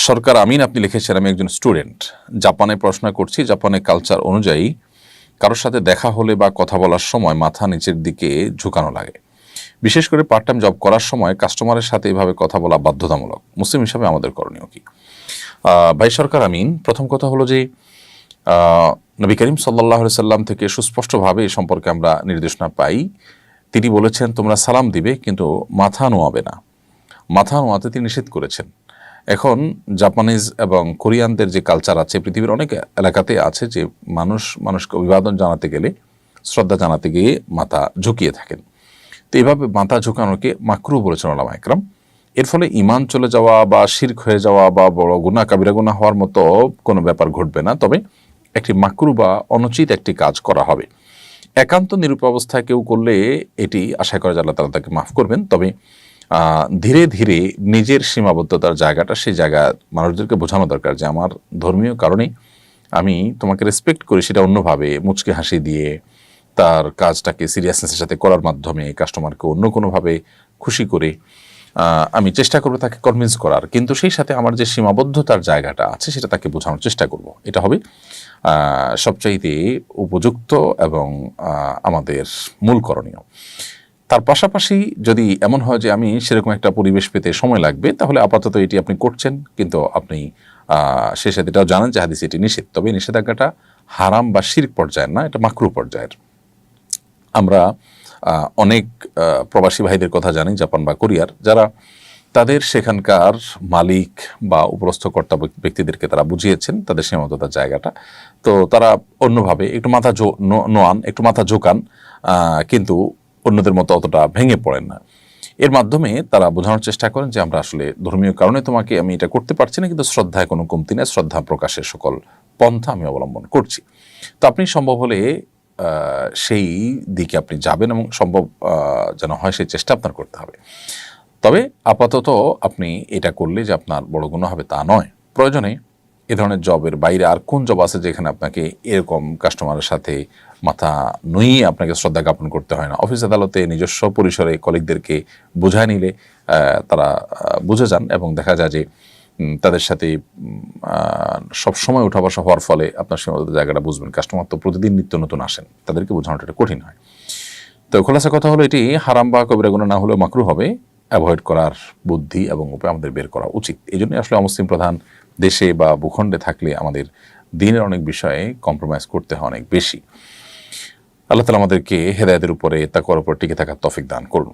সরকার আমিন আপনি লিখেছেন, আমি একজন স্টুডেন্ট, জাপানে পড়াশোনা করছি। জাপানের কালচার অনুযায়ী কারোর সাথে দেখা হলে বা কথা বলার সময় মাথা নিচের দিকে ঝুঁকানো লাগে। বিশেষ করে পার্ট টাইম জব করার সময় কাস্টমারের সাথে এভাবে কথা বলা বাধ্যতামূলক। মুসলিম হিসাবে আমাদের করণীয় কি? ভাই সরকার আমিন, প্রথম কথা হলো যে নবী করিম সাল্লাল্লাহু আলাইহি সাল্লাম থেকে সুস্পষ্টভাবে এই সম্পর্কে আমরা নির্দেশনা পাই। তিনি বলেছেন তোমরা সালাম দিবে কিন্তু মাথা নোয়াবে না। মাথা নোয়াতে তিনি নিষেধ করেছেন। এখন জাপানিজ এবং কোরিয়ানদের যে কালচার আছে, পৃথিবীর অনেক এলাকাতে আছে যে মানুষকে অভিবাদন জানাতে গেলে, শ্রদ্ধা জানাতে গিয়ে মাথা ঝুঁকিয়ে থাকেন। তো এইভাবে মাথা ঝুঁকানোকে মাকরু বলেছেন ওলামা একরাম। এর ফলে ঈমান চলে যাওয়া বা শিরক হয়ে যাওয়া বা বড় গুনাহ কাবিরা গুনাহ হওয়ার মতো কোনো ব্যাপার ঘটবে না, তবে একটি মাকরু বা অনুচিত একটি কাজ করা হবে। একান্ত নিরূপ অবস্থায় কেউ করলে এটি আশা করা যায় আল্লাহ তাআলা তাকে মাফ করবেন। তবে ধীরে ধীরে নিজের সীমাবদ্ধতার জায়গাটা, সেই জায়গা মানুষদেরকে বোঝানো দরকার যে আমার ধর্মীয় কারণে আমি তোমাকে রেসপেক্ট করি, সেটা অন্যভাবে মুচকে হাসি দিয়ে তার কাজটাকে সিরিয়াসনেসের সাথে করার মাধ্যমে কাস্টমারকে অন্য কোনোভাবে খুশি করে আমি চেষ্টা করবো তাকে কনভিন্স করার, কিন্তু সেই সাথে আমার যে সীমাবদ্ধতার জায়গাটা আছে সেটা তাকে বোঝানোর চেষ্টা করব। এটা হবে সবচাইতে উপযুক্ত এবং আমাদের মূল করণীয়। তার পাশাপাশি যদি এমন হয় যে আমি সেরকম একটা পরিবেশ পেতে সময় লাগবে, তাহলে আপাতত এটি আপনি করছেন, কিন্তু আপনি সেই সাথে এটাও জানেন যে হাদিসে এটি নিষেধ। তবে নিষেধাজ্ঞাটা হারাম বা শিরক পর্যায়ের না, এটা মাকরু পর্যায়ের। আমরা অনেক প্রবাসী ভাইদের কথা জানি জাপান বা কোরিয়ার, যারা তাদের সেখানকার মালিক বা উপরস্থ কর্তা ব্যক্তিদেরকে তারা বুঝিয়েছেন তাদের সীমাবদ্ধতার জায়গাটা। তো তারা অন্যভাবে একটু মাথা নোয়ান, একটু মাথা ঝোঁকান, কিন্তু অন্যদের মতো অতটা ভেঙে পড়েন না। এর মাধ্যমে তারা বোঝানোর চেষ্টা করেন যে আমরা আসলে ধর্মীয় কারণে তোমাকে আমি এটা করতে পারছি না, কিন্তু শ্রদ্ধায় কোনো কমতি নেই, শ্রদ্ধা প্রকাশের সকল পন্থা আমি অবলম্বন করছি। তো আপনি সম্ভব হলে সেই দিকে আপনি যাবেন এবং সম্ভব যেন হয় সেই চেষ্টা আপনার করতে হবে। তবে আপাতত আপনি এটা করলে যে আপনার বড় গুনাহ হবে তা নয়। প্রয়োজনে এ ধরনের জবের বাইরে আর কোন জব আছে যেখানে আপনাকে এরকম কাস্টমারের সাথে মাথা নুইয়ে আপনাকে শ্রদ্ধা জ্ঞাপন করতে হয় না? অফিস আদালতে নিজস্ব পরিসরে কলিগদেরকে বোঝায় নিলে তারা বুঝে যান এবং দেখা যায় যে তাদের সাথে সবসময় উঠা বসা হওয়ার ফলে আপনার সীমাবদ্ধ জায়গাটা বুঝবেন। কাস্টমার তো প্রতিদিন নিত্য নতুন আসেন, তাদেরকে বোঝানোটা এটা কঠিন হয়। তো খোলাসা কথা হলো এটি হারাম বা কবিরা গুনাহ না হলেও মাকরু হবে। অ্যাভয়েড করার বুদ্ধি এবং উপায় আমাদের বের করা উচিত। এই জন্যই আসলে অমুসলিম প্রধান দেশে বা ভূখণ্ডে থাকলে আমাদের দিনের অনেক বিষয়ে কম্প্রোমাইজ করতে হয় অনেক বেশি। আল্লাহ তাআলা আমাদেরকে হেদায়েতের উপরে, তাকওয়ার উপর টিকে থাকার তৌফিক দান করুন।